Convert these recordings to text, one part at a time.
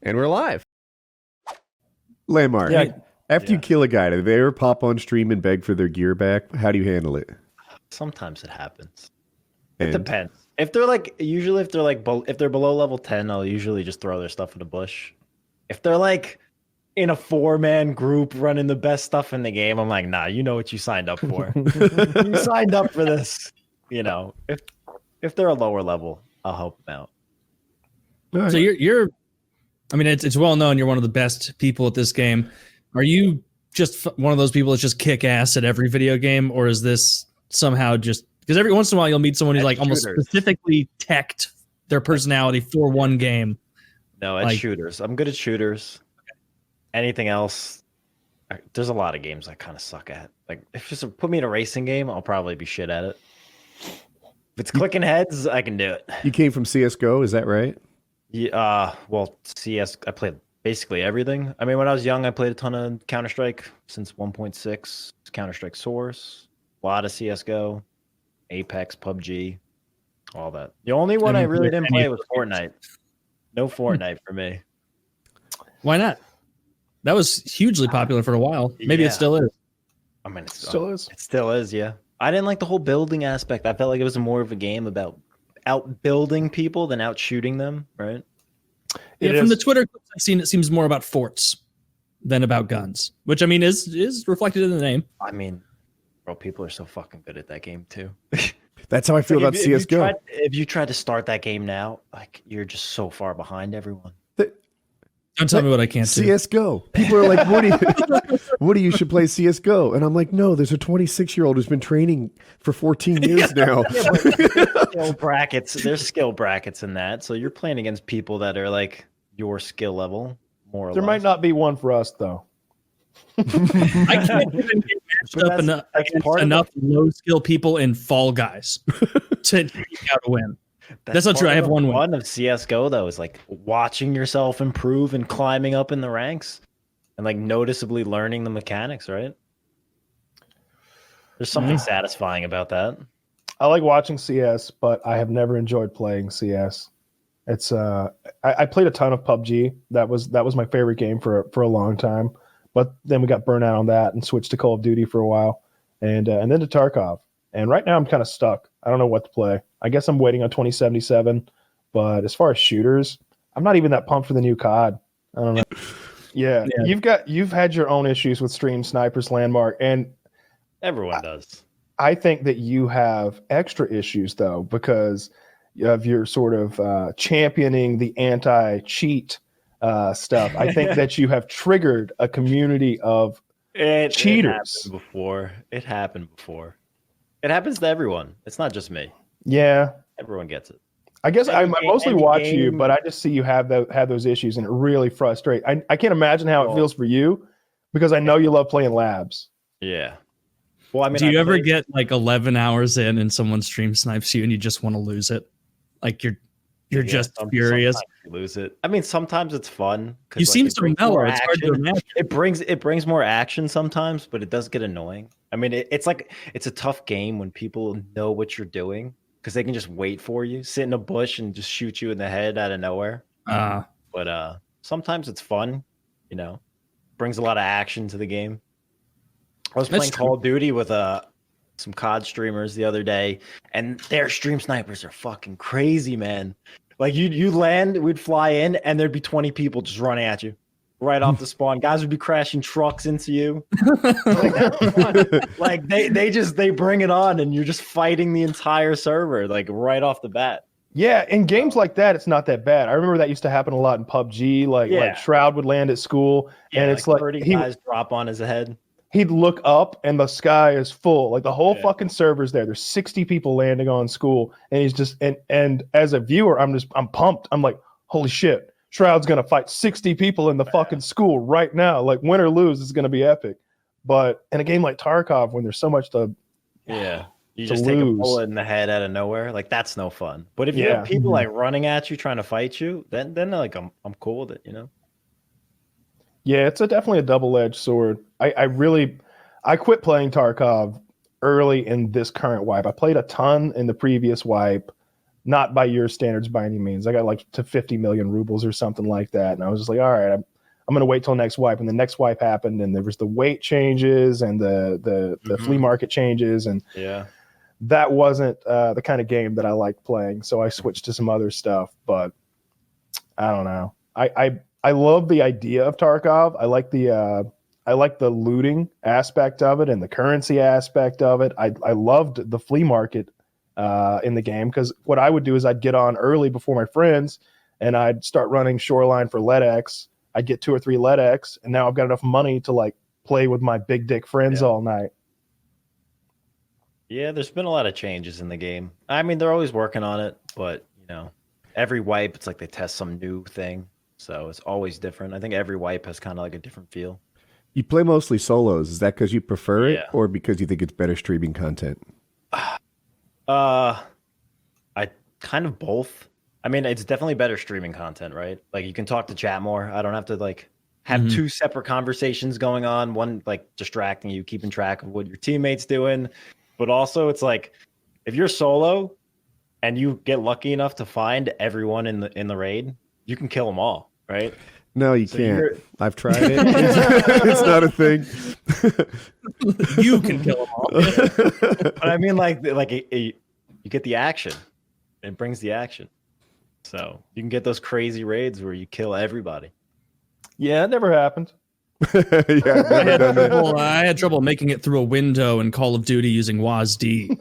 And we're live. Landmark. Yeah. After you kill a guy, do they ever pop on stream and beg for their gear back? How do you handle it? Sometimes it happens. It depends. If they're like, usually if they're like, if they're below level 10, I'll usually just throw their stuff in a bush. If they're like in a 4-man group running the best stuff in the game, I'm like, nah, you know what you signed up for. You signed up for this. You know, if they're a lower level, I'll help them out. Right. So you're I mean, it's well known you're one of the best people at this game. Are you just one of those people that just kick ass at every video game, or is this somehow just because every once in a while you'll meet someone who's like almost specifically teched their personality for one game? No, it's shooters. I'm good at shooters. Anything else, there's a lot of games I kind of suck at. Like, if you just put me in a racing game, I'll probably be shit at it. If it's clicking heads, I can do it. You came from CSGO, is that right? Yeah, well, CS, I played basically everything. I mean, when I was young, I played a ton of Counter-Strike since 1.6, Counter-Strike Source, a lot of CSGO, Apex, PUBG, all that. The only one I really didn't play was Fortnite. No Fortnite for me. Why not? That was hugely popular for a while. Maybe it still is. I mean, it still is. It still is, yeah. I didn't like the whole building aspect. I felt like it was more of a game about outbuilding people than out shooting them, right? Yeah, from the Twitter clips I've seen, it seems more about forts than about guns, which I mean is reflected in the name. I mean, bro, people are so fucking good at that game too. That's how I feel about CSGO. If you try to start that game now, like, you're just so far behind everyone. Don't tell me what I can't do. CSGO. People are like, Woody, you should play CSGO. And I'm like, no, there's a 26-year-old who's been training for 14 years now. Yeah, but skill brackets, there's skill brackets in that. So you're playing against people that are like your skill level, more or less. There might not be one for us, though. I can't even get matched up enough low-skill people in Fall Guys to take out a win. That's not true. I have one win. One of CSGO though is like watching yourself improve and climbing up in the ranks, and like noticeably learning the mechanics. Right? There's something satisfying about that. I like watching CS, but I have never enjoyed playing CS. It's I played a ton of PUBG. That was my favorite game for a long time. But then we got burnt out on that and switched to Call of Duty for a while, and then to Tarkov. And right now I'm kind of stuck. I don't know what to play. I guess I'm waiting on 2077. But as far as shooters, I'm not even that pumped for the new COD. I don't know. Yeah. You've had your own issues with Stream Snipers, Landmark, and everyone does. I think that you have extra issues though, because of your sort of championing the anti-cheat stuff. I think that you have triggered a community of cheaters. It happened before. It happens to everyone. It's not just me. Yeah. Everyone gets it. I guess I mostly watch you, but I just see you have those issues, and it really frustrates. I can't imagine how it feels for you, because I know you love playing labs. Yeah. Well, I mean, do you ever get like 11 hours in and someone stream snipes you and you just want to lose it? Like you're just furious. You lose it. I mean, sometimes it's fun. You seem so mellow. It's hard to imagine. It brings more action sometimes, but it does get annoying. I mean, it's a tough game when people know what you're doing, because they can just wait for you, sit in a bush, and just shoot you in the head out of nowhere. But sometimes it's fun, you know. Brings a lot of action to the game. I was playing Call of Duty with some COD streamers the other day, and their stream snipers are fucking crazy, man. Like you land, we'd fly in, and there'd be 20 people just running at you right off the spawn. Guys would be crashing trucks into you. Like they bring it on, and you're just fighting the entire server like right off the bat. Yeah, in games like that, it's not that bad. I remember that used to happen a lot in PUBG. Like Shroud would land at school, and it's like 30 guys drop on his head. He'd look up, and the sky is full. Like the whole fucking server's there. There's 60 people landing on school, and he's just and as a viewer, I'm pumped. I'm like, holy shit, Shroud's gonna fight 60 people in the fucking school right now. Like, win or lose, it's gonna be epic. But in a game like Tarkov, when there's so much to you just take a bullet in the head out of nowhere, like that's no fun. But if you have people like running at you trying to fight you, then like I'm cool with it, you know. Yeah, it's definitely a double-edged sword. I quit playing Tarkov early in this current wipe. I played a ton in the previous wipe, not by your standards by any means. I got like to 50 million rubles or something like that. And I was just like, all right, I'm going to wait till next wipe. And the next wipe happened, and there was the weight changes and the flea market changes. And that wasn't the kind of game that I liked playing. So I switched to some other stuff, but I don't know. I love the idea of Tarkov. I like the looting aspect of it and the currency aspect of it. I loved the flea market in the game, because what I would do is I'd get on early before my friends and I'd start running Shoreline for LevtyOX. I'd get 2 or 3 LevtyOX, and now I've got enough money to like play with my big dick friends all night. Yeah, there's been a lot of changes in the game. I mean, they're always working on it, but every wipe, it's like they test some new thing. So it's always different. I think every wipe has kind of like a different feel. You play mostly solos. Is that because you prefer it, or because you think it's better streaming content? I kind of both. I mean, it's definitely better streaming content, right? Like, you can talk to chat more. I don't have to like have 2 separate conversations going on, one like distracting you, keeping track of what your teammates doing. But also, it's like, if you're solo and you get lucky enough to find everyone in the raid, you can kill them all, right? No, you can't. I've tried it. It's not a thing. You can kill them all. But I mean, you get the action. It brings the action. So you can get those crazy raids where you kill everybody. Yeah, it never happened. I had trouble making it through a window in Call of Duty using WASD.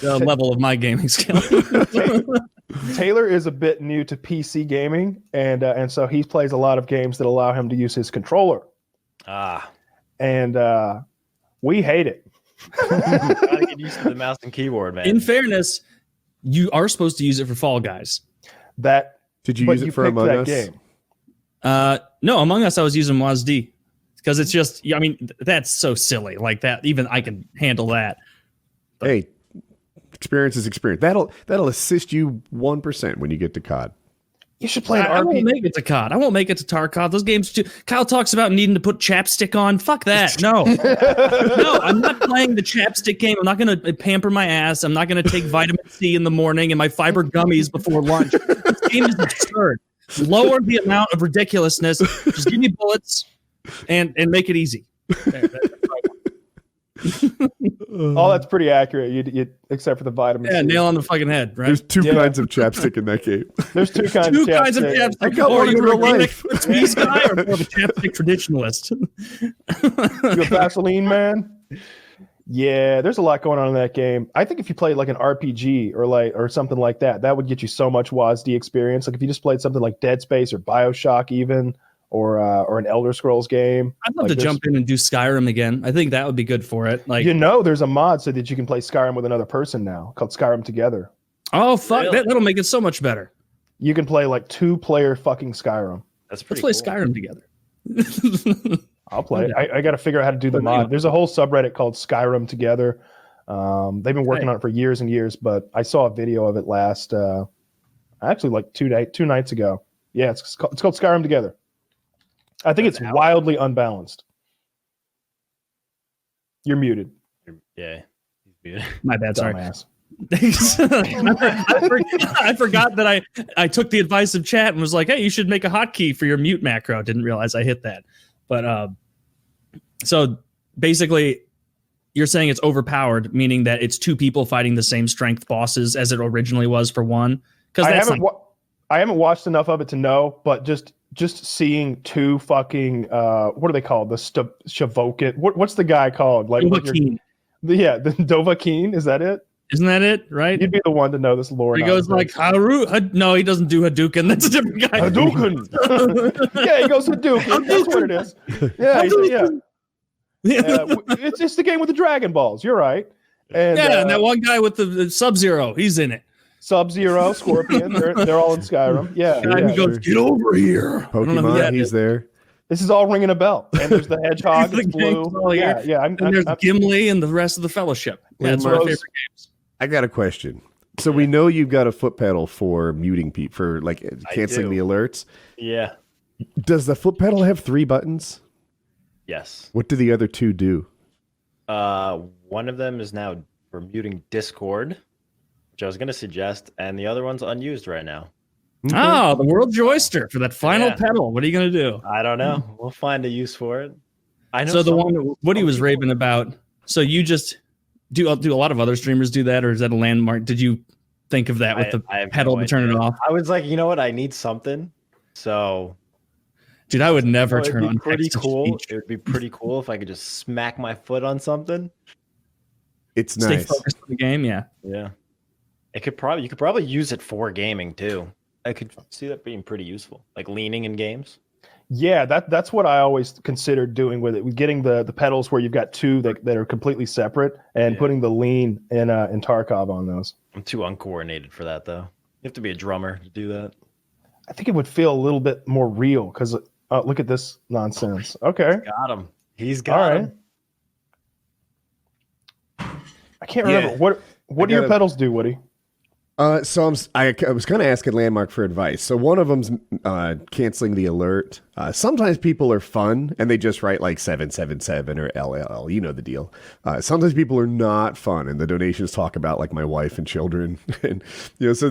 The level of my gaming skill. Taylor is a bit new to PC gaming, and so he plays a lot of games that allow him to use his controller. And we hate it. Gotta get used to the mouse and keyboard, man. In fairness, you are supposed to use it for Fall Guys. Did you use it for Among Us? Game. No, Among Us I was using WASD because it's just, I mean, that's so silly. Like that, even I can handle that. But, hey, experience is experience. That'll assist you 1% when you get to COD. You should play an RPG. I won't make it to COD. I won't make it to Tarkov. Those games too. Kyle talks about needing to put chapstick on. Fuck that. No. No, I'm not playing the chapstick game. I'm not going to pamper my ass. I'm not going to take vitamin C in the morning and my fiber gummies before lunch. This game is absurd. Lower the amount of ridiculousness. Just give me bullets and make it easy. There, oh, that's pretty accurate. You except for the vitamin C. Nail on the fucking head, right? There's 2 kinds of chapstick in that game. There's 2 kinds of chapstick. I got one in real life. Squeeze guy or more of a chapstick traditionalist? You a Vaseline man? Yeah, there's a lot going on in that game. I think if you played like an RPG or something like that, that would get you so much WASD experience. Like if you just played something like Dead Space or BioShock even, or an Elder Scrolls game. I'd love to jump in and do Skyrim again. I think that would be good for it. Like, there's a mod so that you can play Skyrim with another person now called Skyrim Together. Oh fuck, really? That'll make it so much better. You can play like 2-player fucking Skyrim. That's pretty. Let's play Skyrim together. I'll play it. I got to figure out how to do the mod. There's a whole subreddit called Skyrim Together. They've been working on it for years and years, but I saw a video of it last, actually like 2 nights ago. Yeah, it's called Skyrim Together. I think it's wildly unbalanced. You're muted. Yeah, he's muted. My bad. Dumbass. I forgot that I took the advice of chat and was like, hey, you should make a hotkey for your mute macro. Didn't realize I hit that. But so basically, you're saying it's overpowered, meaning that it's 2 people fighting the same strength bosses as it originally was for one. Because I haven't watched enough of it to know, but just seeing 2 fucking what are they called? The Shavokin. What's the guy called? Like Dovahkiin. The Dovahkiin. Is that it? Isn't that it? Right? You'd be the one to know this lore. He goes like Haru. No, he doesn't do Hadouken. That's a different guy. Hadouken. Yeah, he goes Hadouken. That's what it is. Yeah, it's the game with the Dragon Balls. You're right. And and that one guy with the Sub-Zero, he's in it. Sub-Zero, Scorpion, they're all in Skyrim. Yeah. He goes, get over here. Pokemon, he's there. This is all ringing a bell. And there's the Hedgehog, it's blue. Yeah. And there's Gimli and the rest of the Fellowship. That's one of my favorite games. I got a question. So we know you've got a foot pedal for muting people, for like canceling the alerts. Yeah. Does the foot pedal have 3 buttons? Yes. What do the other 2 do? One of them is now for muting Discord. which I was going to suggest, and the other one's unused right now. Oh, the World Joyster for that final Yeah. pedal. What are you going to do? I don't know. We'll find a use for it. I know. So the one that Woody was raving about. So you just do a lot of other streamers do that, or is that a landmark? Did you think of that with the I have pedal no to turn it idea. off? I was like, you know what? I need something. So, Dude, I would never it'd turn be on pretty text to cool. speech. It would be pretty cool if I could just smack my foot on something. It's Stay nice. focused on the game. Yeah. Yeah. You could probably use it for gaming too. I could see that being pretty useful, like leaning in games. Yeah, that's what I always considered doing with it. With getting the pedals where you've got two that are completely separate, and Yeah. putting the lean in Tarkov on those. I'm too uncoordinated for that though. You have to be a drummer to do that. I think it would feel a little bit more real because look at this nonsense. Okay, Got him. He's all got right. him. I can't Yeah. remember what do your gotta- pedals do, Woody? So I was kind of asking Landmark for advice. So one of them's canceling the alert. Sometimes people are fun and they just write like 777 or LLL. You know the deal. Sometimes people are not fun and the donations talk about like my wife and children. And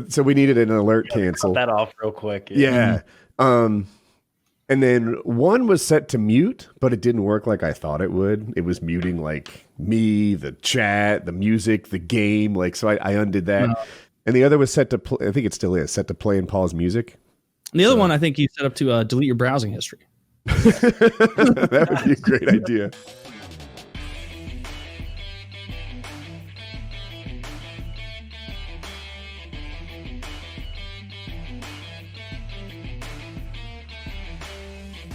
so we needed an alert cancel. Cut that off real quick. Yeah. And then one was set to mute, but it didn't work like I thought it would. It was muting like me, the chat, the music, the game. Like, so I undid that. No. And the other was set to play. I think it still is set to play and pause music. And the other one, I think you set up to delete your browsing history. That would be a great idea.